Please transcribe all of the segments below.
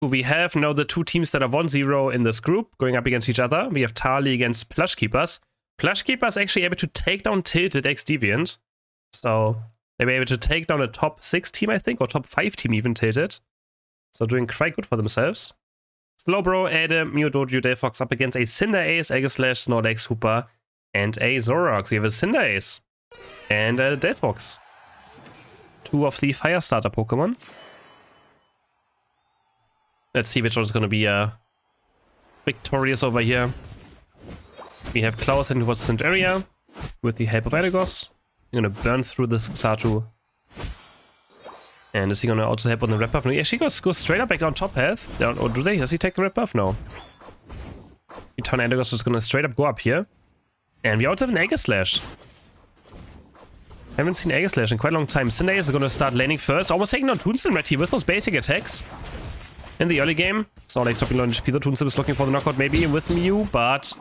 We have now the two teams that are 1-0 in this group going up against each other. We have Tali against Plush Keepers. Plush Keepers actually able to take down Tilted X Deviant. So they were able to take down a top 6 team, I think, or top 5 team even Tilted. So doing quite good for themselves. Slowbro, Adam, Mew, Doju, Delphox up against a Cinder Ace, Aegislash, Snorlax, Hooper, and a Zoroark. So you have a Cinder Ace and a Delphox. 2 of the Fire Starter Pokemon. Let's see which one is going to be victorious over here. We have Klaus heading towards the area with the help of Elagos. You're going to burn through this Xatu. And is he going to also help on the red buff? No, he actually goes straight up back on top path. Or do they? Does he take the red buff? No. Return Elagos is going to straight up go up here. And we also have an Aegislash. Haven't seen Aegislash in quite a long time. Cinder Ace is going to start laning first. Almost taking down Toonsil right here with those basic attacks. In the early game, Snorlax stopping low in HP. The Toonsil is looking for the knockout maybe with Mew, but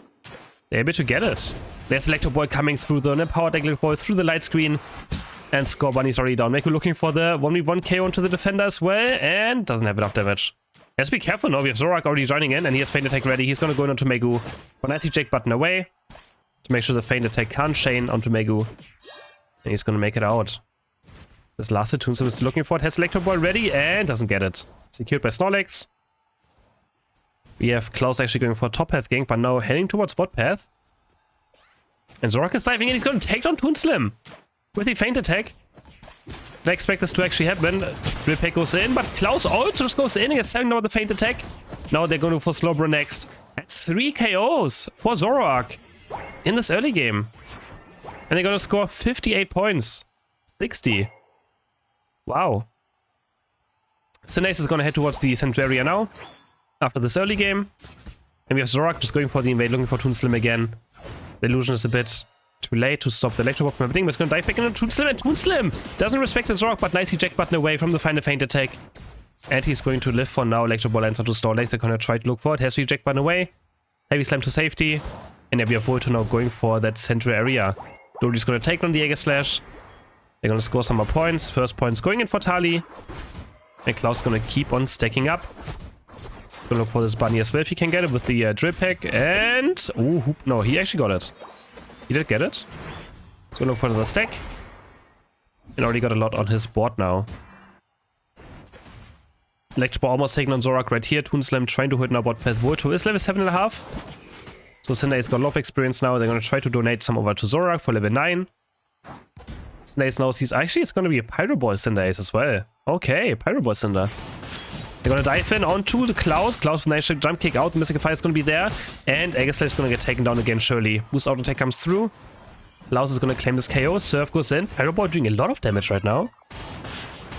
they're able to get it. There's Electro Ball coming through the powered Electro Ball through the light screen. And Scorbunny's already down. Meku looking for the 1v1 KO onto the defender as well, and doesn't have enough damage. Let's be careful now. We have Zoroark already joining in, and he has Feint Attack ready. He's going to go in onto Megu. But nice Eject button away to make sure the Feint Attack can't chain onto Megu. And he's going to make it out. This last Toonsil is looking for it. Has Electro Ball ready and doesn't get it. Secured by Snorlax. We have Klaus actually going for a top path gank, but now heading towards bot path. And Zoroark is diving in. He's going to take down Toonslim with the Feint Attack. I expect this to actually happen. Drill Peck goes in, but Klaus also just goes in and gets taken down with the Feint Attack. Now they're going for Slowbro next. That's 3 KOs for Zoroark in this early game. And they're going to score 58 points. 60. Wow. Cinder Ace is going to head towards the central area now. After this early game. And we have Zoroark just going for the invade, looking for Toonslim again. The illusion is a bit too late to stop the Electro Ball from happening, but it's going to dive back into Toonslim, and Toonslim doesn't respect the Zoroark, but nice eject button away from the Final Feint Attack. And he's going to live for now. Electro Ball lands onto Snorlax. They're going to try to look for it. Has the eject button away. Heavy Slam to safety. And then we have Volto now going for that central area. Dory's going to take on the Aegislash. They're going to score some more points. First points going in for Tali. And Klaus is going to keep on stacking up. Gonna look for this bunny as well if he can get it with the Drill Peck. And ooh, no, he actually got it. He did get it. So look for the stack. And already got a lot on his board now. Electro Ball almost taking on Zoroark right here. Toonslam trying to hit now bot path. Volto is level 7.5. So Cinder Ace got a lot of experience now. They're gonna try to donate some over to Zoroark for level 9. Cinder Ace now sees actually it's gonna be a Pyro Ball Cinder Ace as well. Okay, Pyro Ball Cinder. They're gonna dive in onto the Klaus. Klaus with a nice jump kick out. The Mystic Fire is gonna be there. And Aegislash is gonna get taken down again, surely. Boost auto attack comes through. Klaus is gonna claim this KO. Surf goes in. Pyro Ball doing a lot of damage right now.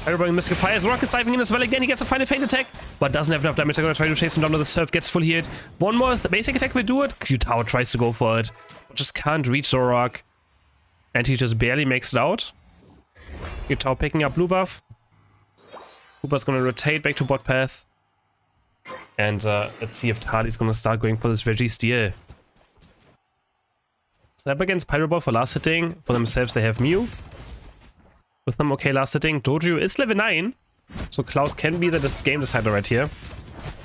Pyro Ball and Mystic Fire. Zoroark is diving in as well again. He gets a Final Feint Attack, but doesn't have enough damage. They're gonna try to chase him down. The Surf gets full healed. One more basic attack will do it. Q-Tower tries to go for it, but just can't reach Zoroark. And he just barely makes it out. Q-Tower picking up blue buff. Cooper's gonna rotate back to bot path. And let's see if Tali's gonna start going for this Registeel. Snap against Pyro Ball for last hitting. For themselves they have Mew. With them okay last hitting. Doju is level 9. So Klaus can be the game decider right here.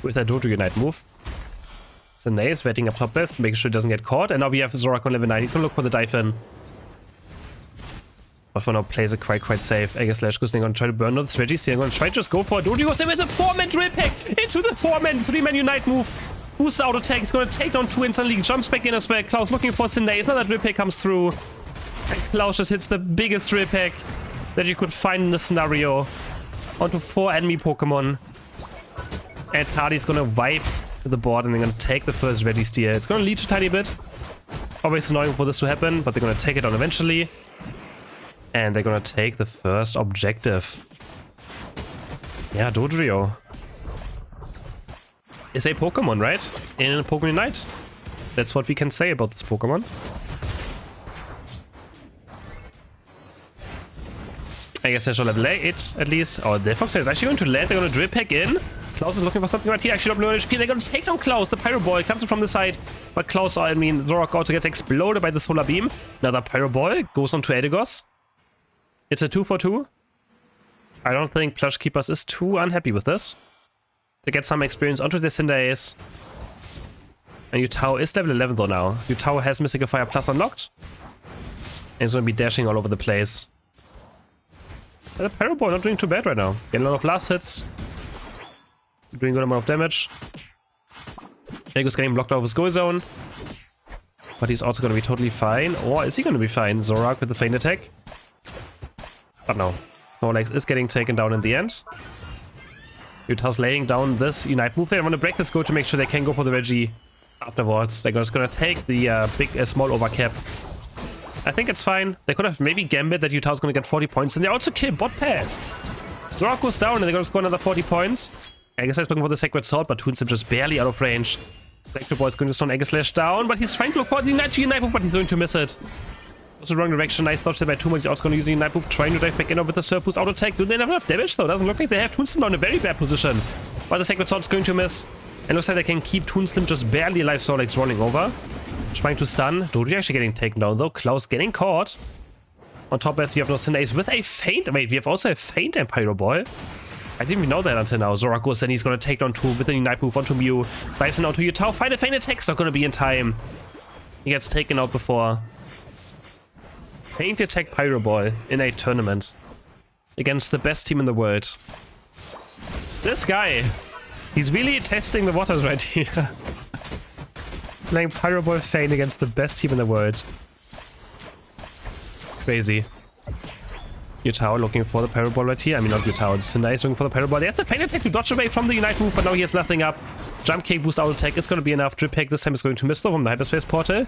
With that Doju Unite move. Cinder Ace waiting up top left, making sure it doesn't get caught. And now we have Zoroark on level 9. He's gonna look for the dive in. But for now, plays it quite safe. Aegislash goes in, gonna try to burn those Regis. They're gonna try to just go for it. Doji goes in with a 4-man Drill Peck into the 4-man, 3-man Unite move. Boost auto attack. He's gonna take down 2 instantly. Jumps back in as well. Klaus looking for Cinder Ace. Another Drill Peck comes through. And Klaus just hits the biggest Drill Peck that you could find in this scenario onto 4 enemy Pokemon. And Tali's gonna wipe the board and they're gonna take the first Registeel. It's gonna leech a tiny bit. Always annoying for this to happen, but they're gonna take it on eventually. And they're gonna take the first objective. Yeah, Dodrio is a Pokemon, right? In a Pokemon Unite. That's what we can say about this Pokemon. I guess they're level 8 at least. Oh, the Fox is actually going to land. They're going to Drill Peck in. Klaus is looking for something right here. Actually, not low HP. They're going to take down Klaus. The Pyro Ball comes in from the side. But Klaus, I mean, Zoroark also gets exploded by the Solar Beam. Another Pyro Ball goes on to Elagos. It's a 2-for-2. I don't think Plush Keepers is too unhappy with this. to get some experience onto the Cinder Ace. And Yutao is level 11 though now. Yutao has Mystical Fire Plus unlocked. And he's going to be dashing all over the place. And the Pyro Boy not doing too bad right now. Getting a lot of last hits. Doing a good amount of damage. Ego's getting blocked out of his go zone. But he's also going to be totally fine. Or is he going to be fine? Zorak with the feint attack. But no. Snorlax is getting taken down in the end. Yutao's laying down this Unite move. They want to break this go to make sure they can go for the Reggie afterwards. They're just going to take the small overcap. I think it's fine. They could have maybe gambit that Yutao's going to get 40 points. And they also kill bot path. Zorak goes down and they're going to score another 40 points. I guess I'm looking for the Sacred Sword, but Toonsim just barely out of range. Electro Boy is going to stone Aegislash down, but he's trying to look for the Unite move, but he's going to miss it. Goes the wrong direction. Nice dodge there by Toonsim. He's also going to use the Unite move, trying to dive back in with the Surf Boost auto attack. Do they have enough damage though? Doesn't look like they have. Toonsim now in a very bad position. But the Sacred Sword is going to miss. And looks like they can keep Toonsim just barely alive. Snorlax rolling over. Trying to stun. Dodu actually getting taken down though. Klaus getting caught. On top left, we have no Cinder Ace with a feint. Wait, we have also a feint and Pyro Boy. I didn't even know that until now. Zorak goes and he's going to take down 2 with the Unite move onto Mew. Dives in onto Yutao. Find a feint attack's not going to be in time. He gets taken out before. Feint attack Pyro Boy in a tournament. Against the best team in the world. This guy. He's really testing the waters right here. Playing Pyro Boy feint against the best team in the world. Crazy. Yutao looking for the Pyro Ball right here. I mean, not Yutao. Cinder Ace looking for the Pyro Ball. There's the feint attack to dodge away from the Unite move, but now he has nothing up. Jump kick, boost auto attack is going to be enough. Drip Hack this time is going to miss though from the Hyperspace Portal.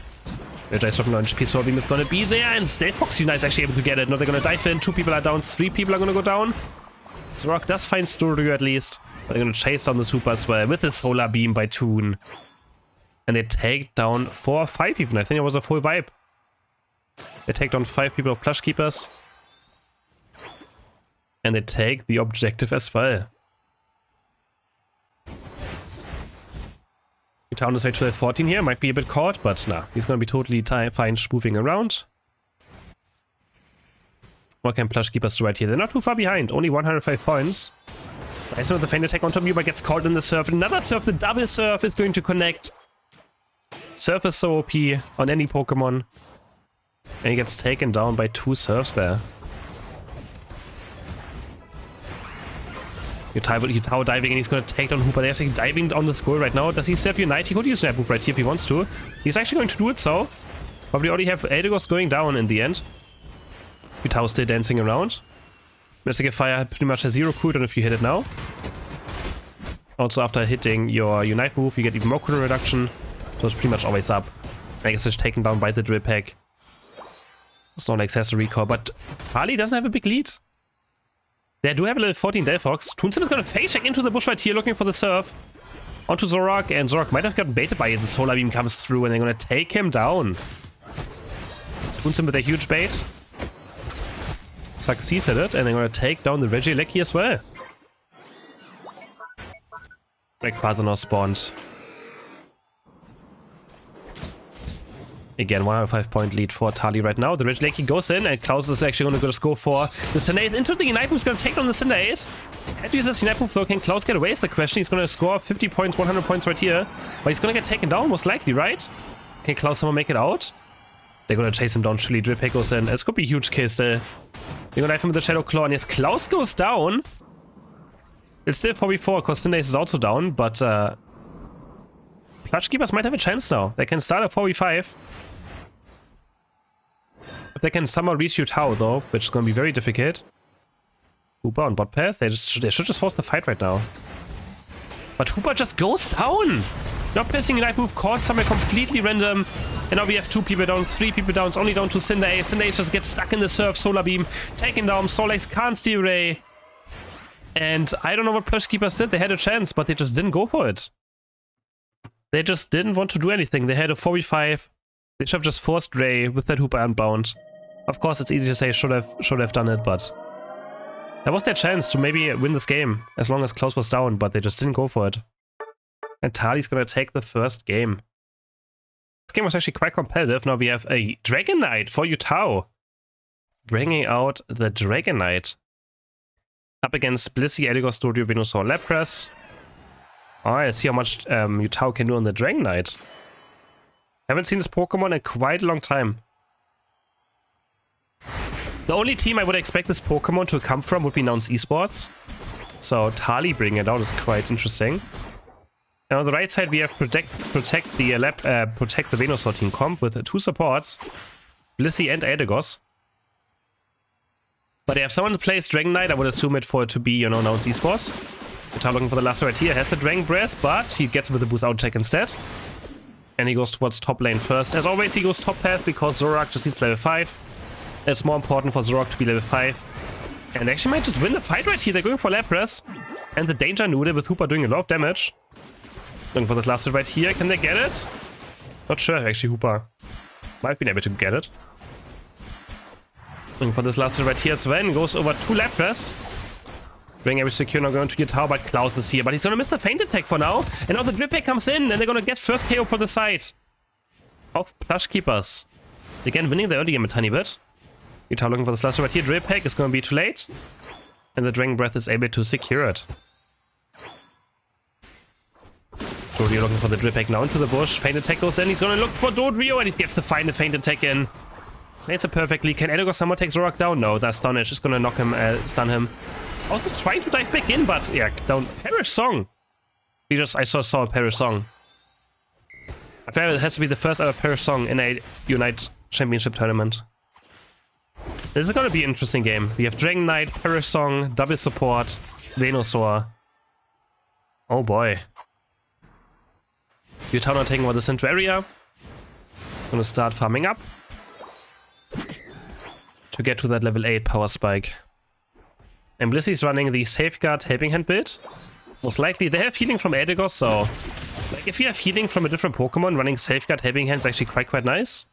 The Jai's dropping launch piece beam is going to be there, and Stay Fox Unite is actually able to get it. Now they're going to dive in. 2 people are down. 3 people are going to go down. Zorak does find Storio at least. But they're going to chase down the Super as well with the Solar Beam by Toon. And they take down 4 or 5 people. I think it was a full vibe. They take down 5 people of Plush Keepers. And they take the objective as well. Yutao on his way to 14 here. Might be a bit caught, but nah. He's going to be totally fine moving around. What can Plush Keepers do right here? They're not too far behind. Only 105 points. Nice with the feint attack onto Mew, but gets caught in the Surf. Another Surf. The double Surf is going to connect. Surf is so OP on any Pokemon. And he gets taken down by 2 Surfs there. Yutao diving and he's going to take down Hooper. They're actually diving on the score right now. Does he self Unite? He could use that move right here if he wants to. He's actually going to do it so. Probably already have Eldegoss going down in the end. Yutao still dancing around. Mystical Fire pretty much has 0 cooldown if you hit it now. Also after hitting your Unite move you get even more cooldown reduction. So it's pretty much always up. I guess it's taken down by the Drip Hack. Snorlax has a recall, but Harley doesn't have a big lead. They do have a level 14 Delphox. Toonsim is going to face check into the bush right here looking for the Surf. Onto Zorak, and Zorak might have gotten baited by it. The Solar Beam comes through and they're going to take him down. Toonsim with a huge bait. Succeeds at it, and they're going to take down the Regieleki as well. Rayquaza now spawned. Again, 105 point lead for Tali right now. The Regieleki goes in, and Klaus is actually going to just go for the Cinder Ace into the Unite move. He's going to take down the Cinder Ace. Had to use this Unite move though. Can Klaus get away is the question. He's going to score 50 points, 100 points right here. But he's going to get taken down most likely, right? Can Klaus somehow make it out? They're going to chase him down. Surely Drip Hack goes in. It's going to be a huge kill still. They're going to dive him with the Shadow Claw. And yes, Klaus goes down. It's still 4v4 because Cinder Ace is also down. But Plush Keepers might have a chance now. They can start at 4v5. If they can somehow reach Yutao though, which is going to be very difficult. Hooper on bot path. They should just force the fight right now. But Hooper just goes down. Not pressing Unite move, caught somewhere completely random. And now we have 2 people down, 3 people down. It's only down to Cinder Ace. Cinder Ace just gets stuck in the Surf. Solar Beam taken down. Snorlax can't steal Ray. And I don't know what Plush Keepers did. They had a chance, but they just didn't go for it. They just didn't want to do anything. They had a 4v5. They should have just forced Ray with that Hooper Unbound. Of course, it's easy to say should have done it, but that was their chance to maybe win this game as long as Klaus was down, but they just didn't go for it. And Tali's gonna take the first game. This game was actually quite competitive. Now we have a Dragonite for Yutao. Bringing out the Dragonite. Up against Blissey, Eldegoss, Dodio, Venusaur, Lapras. I see how much Yutao can do on the Dragon Knight. Haven't seen this Pokemon in quite a long time. The only team I would expect this Pokemon to come from would be Nouns Esports. So Tali bringing it out is quite interesting. And on the right side we have protect the Venusaur team comp with 2 supports, Blissey and Eldegoss. But if someone plays Dragon Knight, I would assume it for it to be, you know, Nouns Esports. Yutao looking for the last right here, has the Dragon Breath, but he gets with the boost out check instead. And he goes towards top lane first. As always, he goes top path because Zorak just needs level 5. It's more important for Zorak to be level 5. And they actually might just win the fight right here. They're going for Lapras. And the Danger Noodle with Hooper doing a lot of damage. Looking for this last hit right here. Can they get it? Not sure, actually. Hooper might be able to get it. Looking for this last hit right here. Sven goes over to Lapras. Being able to secure, now going to Yutao, but Klaus is here. But he's going to miss the feint attack for now. And now the Drip Pack comes in, and they're going to get first KO for the side of Plush Keepers. Again, winning the early game a tiny bit. Yutao looking for this last right here. Drip Pack is going to be too late. And the Dragon Breath is able to secure it. Dodrio looking for the Drip Pack now into the bush. Feint attack goes in. He's going to look for Dodrio, and he gets the final feint attack in. Makes it perfectly. Can Eldegoss somehow take Zorak down? No, that Astonish is going to knock him, stun him. Also trying to dive back in, but yeah, down. Perish Song. I saw a Perish Song. Apparently it has to be the first ever Perish Song in a Unite Championship tournament. This is going to be an interesting game. We have Dragon Knight, Perish Song, double support, Venusaur. Oh boy. Yutao now taking over the center area. Gonna start farming up to get to that level 8 power spike. And Blissey's running the Safeguard Helping Hand build. Most likely they have healing from Eldegoss, so like if you have healing from a different Pokemon, running Safeguard Helping Hand is actually quite nice.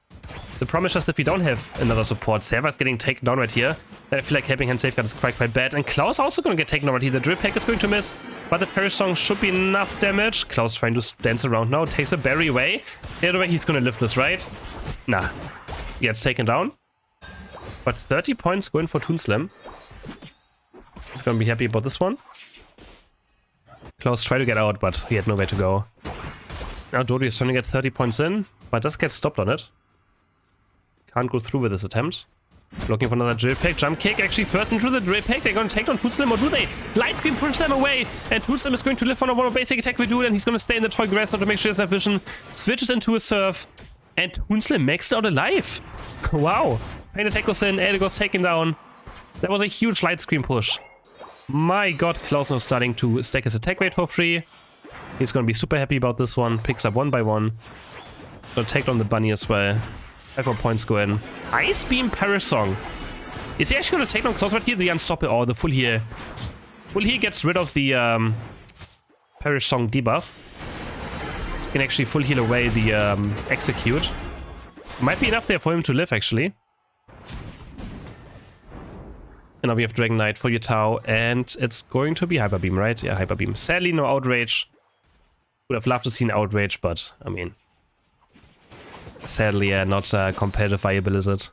The problem is just if we don't have another support, Serva's getting taken down right here, then I feel like Helping Hand Safeguard is quite bad. And Klaus also going to get taken down right here. The Drip Pack is going to miss, but the Perish Song should be enough damage. Klaus trying to dance around now, takes a berry away. Either way, he's going to lift this, right? Nah. Gets taken down. But 30 points going for Toon Slim. He's gonna be happy about this one. Klaus tried to get out, but he had nowhere to go. Now Jody is trying to get 30 points in, but does get stopped on it. Can't go through with this attempt. Looking for another Drill Pack. Jump Kick actually first into the Drill Pack. They're gonna take down Toon Slim, or do they? Light Screen pushes them away, and Toon Slim is going to live on a one basic attack we do, and he's gonna stay in the tall grass now to make sure he has that vision. Switches into a Surf, and Toon Slim makes it out alive. Wow. Feint attack goes in, Eldegoss taken down. That was a huge Light Screen push. My god, Klaus now starting to stack his attack rate for free. He's going to be super happy about this one. Picks up one by one. Gonna take down the bunny as well. 5 more points go in. Ice Beam Perish Song. Is he actually going to take down Klaus right here? The Unstoppable, or the full heal. Full heal gets rid of the Perish Song debuff. He can actually full heal away the Execute. Might be enough there for him to live actually. And now we have Dragon Knight for Yutao, and it's going to be Hyper Beam, right? Yeah, Hyper Beam. Sadly, no Outrage. Would have loved to see an Outrage, but, I mean... Sadly, yeah, not competitive viable, is it?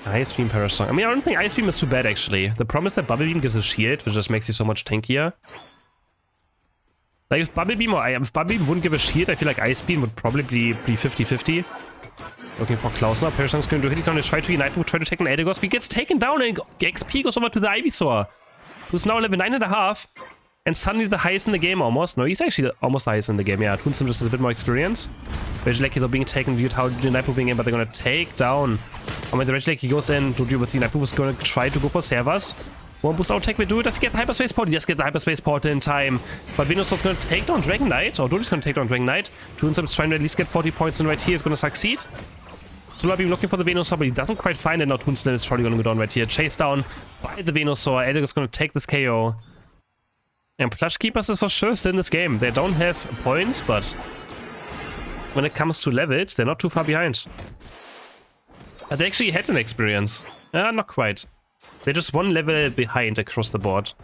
Ice Beam Perish Song. I mean, I don't think Ice Beam is too bad, actually. The problem is that Bubble Beam gives a shield, which just makes you so much tankier. Like, if Bubble Beam wouldn't give a shield, I feel like Ice Beam would probably be 50-50. Looking for Klaus now. Perish Song's going to hit. He's going to try to Unite, try to take an Eldegoss. He gets taken down, and XP goes over to the Ivysaur, who's now level 9.5. And suddenly the highest in the game almost. No, he's actually almost the highest in the game. Yeah, Toon Slim just has a bit more experience. Regieleki though being taken, Yutao Unite moving in, but they're going to take down. And when the Regieleki goes in, Dodrio with Unite was going to try to go for Servas. One boost out tech will do it. Does he get the Hyperspace Portal? Yes, get the Hyperspace Portal in time. But Venusaur's going to take down Dragon Knight, or Dodrio's going to take down Dragon Knight. Toon Slim's trying to at least get 40 points in right here. He's going to succeed. Solar Beam looking for the Venusaur, but he doesn't quite find it. Now Toon Slim is probably going to go down right here. Chased down by the Venusaur. Eldegoss going to take this KO. And Plush Keepers is for sure still in this game. They don't have points, but when it comes to levels, they're not too far behind. They actually had an experience. Not quite. They're just one level behind across the board.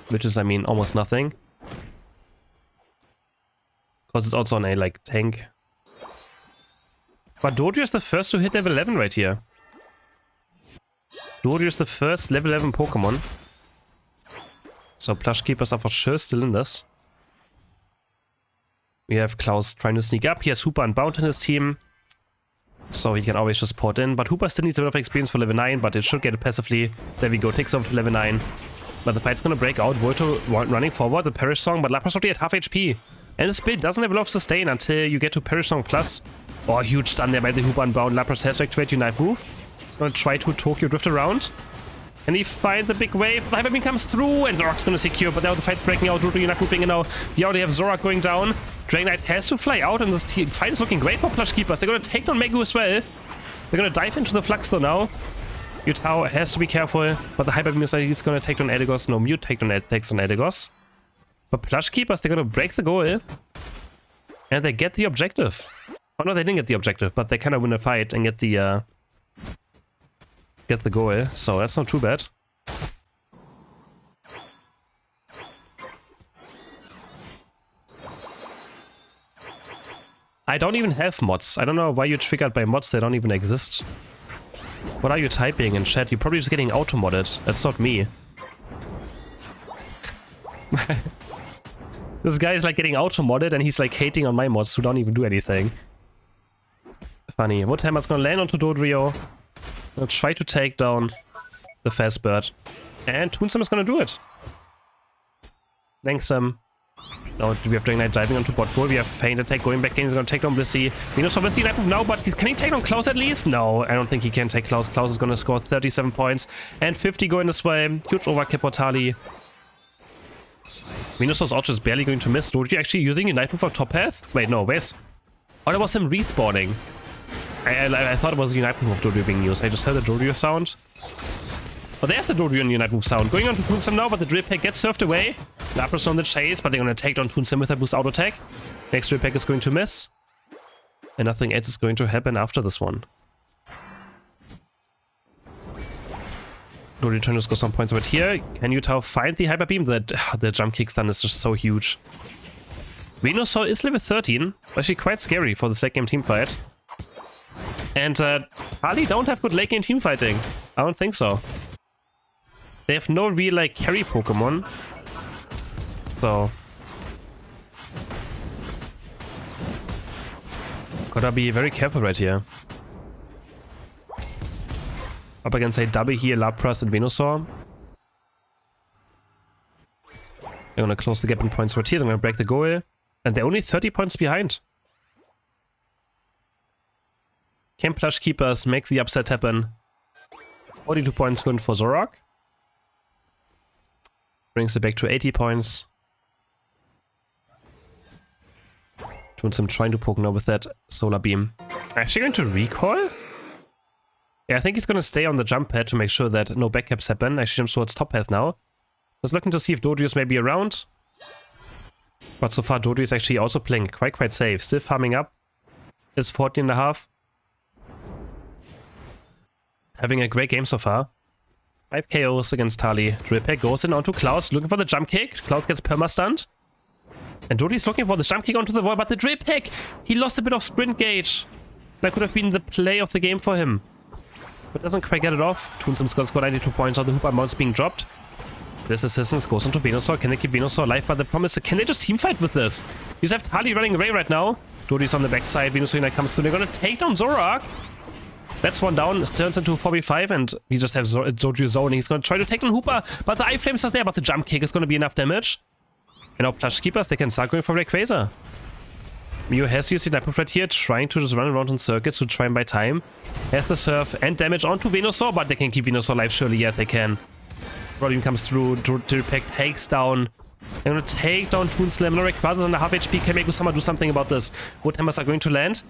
Which is, I mean, almost nothing. Because it's also on a, like, tank. But Dodrio is the first to hit level 11 right here. Dodrio is the first level 11 Pokemon. So Plush Keepers are for sure still in this. We have Klaus trying to sneak up. He has Hooper and Bound in his team. So he can always just port in. But Hooper still needs a bit of experience for level 9, but it should get it passively. There we go, takes over to level 9. But the fight's gonna break out. Volto running forward, the Perish Song, but Lapras already at half HP. And the split doesn't have a lot of sustain until you get to Perish Song Plus. Oh, huge stun there by the Hooper and Bound. Lapras has to activate Unite move. He's gonna try to Tokyo Drift around. Can he find the big wave? The Hyper Beam comes through, and Zorak's gonna secure, but now the fight's breaking out. Unite moving in now. We already have Zorak going down. Dragonite has to fly out, and this fight is looking great for Plush Keepers. They're gonna take down Megu as well. They're gonna dive into the Flux though now. Yutao has to be careful, but the Hyper Beam is he's gonna take down Eldegoss. No, Mute takes down Eldegoss. But Plush Keepers, they're gonna break the goal. And they get the objective. Oh no, they didn't get the objective, but they kind of win a fight and get the goal. So that's not too bad. I don't even have mods. I don't know why you triggered by mods that don't even exist. What are you typing in chat? You're probably just getting auto-modded. That's not me. This guy is like getting auto-modded and he's like hating on my mods who don't even do anything. Funny. Woodhammer's gonna land onto Dodrio. Gonna try to take down the Fast Bird. And Toonsum is gonna do it. Langsam. Now we have Dragonite diving onto bot 4. We have Feint Attack going back in. He's gonna take down Blissey. Venusaur with the Night Move now, but can he take down Klaus at least? No, I don't think he can take Klaus. Klaus is gonna score 37 points. And 50 going this way. Huge overkill for Tali. Venusaur's Arch is barely going to miss. Dodrio actually using a Night Move for top path? Wait, no, where's... Oh, that was him respawning. I thought it was the Unite Move of Dodrio being used. I just heard the Dodrio sound. Oh, there's the Dodrio and Unite Move sound. Going on to Toonsum now, but the Drill Peck gets surfed away. Lapras on the chase, but they're going to take down Toonsum with a boost auto attack. Next Drill Peck is going to miss. And nothing else is going to happen after this one. Dodrio trying to score some points over here. Can Yutao find the Hyper Beam? The jump kick stun is just so huge. Venusaur is level 13. Actually quite scary for the late game team fight. And Tali don't have good late game team fighting. I don't think so. They have no real like carry Pokemon. So gotta be very careful right here. Up against a double here, Lapras and Venusaur. They're gonna close the gap in points right here. They're gonna break the goal. And they're only 30 points behind. Can Plush Keepers make the upset happen? 42 points going for Zorak. Brings it back to 80 points. Toonsum trying to poke now with that Solar Beam. Actually going to recoil? Yeah, I think he's going to stay on the jump pad to make sure that no backcaps happen. Actually jumps towards top path now. Just looking to see if Dodrio's maybe around. But so far Dodrio is actually also playing quite safe. Still farming up. Is 14.5. Having a great game so far. 5 KOs against Tali. Drill Peck goes in onto Klaus, looking for the jump kick. Klaus gets perma-stunned. And Dodrio's looking for the jump kick onto the wall, but the Drill Peck, he lost a bit of sprint gauge. That could have been the play of the game for him. But doesn't quite get it off. Toonsum's gonna score 92 points on the Hooper Mount's being dropped. This assistance goes onto Venusaur. Can they keep Venusaur alive by the promise? Can they just teamfight with this? You just have Tali running away right now. Dodrio's on the backside. Venusaur comes through. They're gonna take down Zorak. That's one down. It turns into 4v5 and we just have Dodrio zoning. He's gonna try to take down Hooper, but the iflames are there, but the jump kick is gonna be enough damage. And now Plush Keepers, they can start going for Rayquaza. Mew has used the Night Move right here, trying to just run around in circuits to try and buy time. Has the surf and damage onto Venusaur, but they can keep Venusaur alive, surely. Yeah, they can. Volume comes through, Drill Peck takes down. They're gonna take down Toonslam. No Rayquaza on the half HP. Can Megu-sama do something about this? Woodhammers are going to land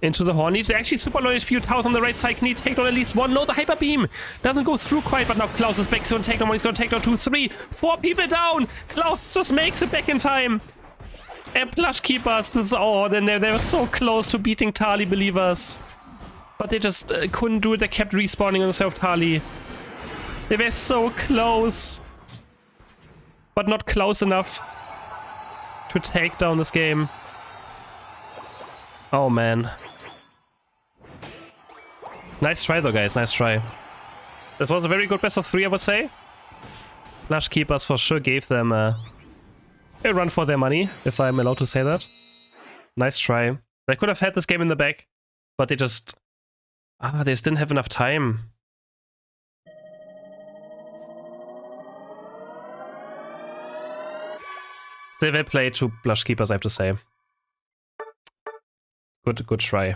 into the Hornet. They're actually super low HP. Towers on the right side. Can he take down at least one? No, the Hyper Beam doesn't go through quite, but now Klaus is back. He's gonna take down one. He's gonna take down 2, 3, 4 people down. Klaus just makes it back in time. And Plush Keepers, they were so close to beating Tali, believers. But they just couldn't do it. They kept respawning on themselves, Tali. They were so close. But not close enough to take down this game. Oh, man. Nice try, though, guys. Nice try. This was a very good best of 3, I would say. Plush Keepers for sure gave them a run for their money, if I'm allowed to say that. Nice try. They could have had this game in the bag, but they just... they just didn't have enough time. Still well played to Plush Keepers, I have to say. Good try.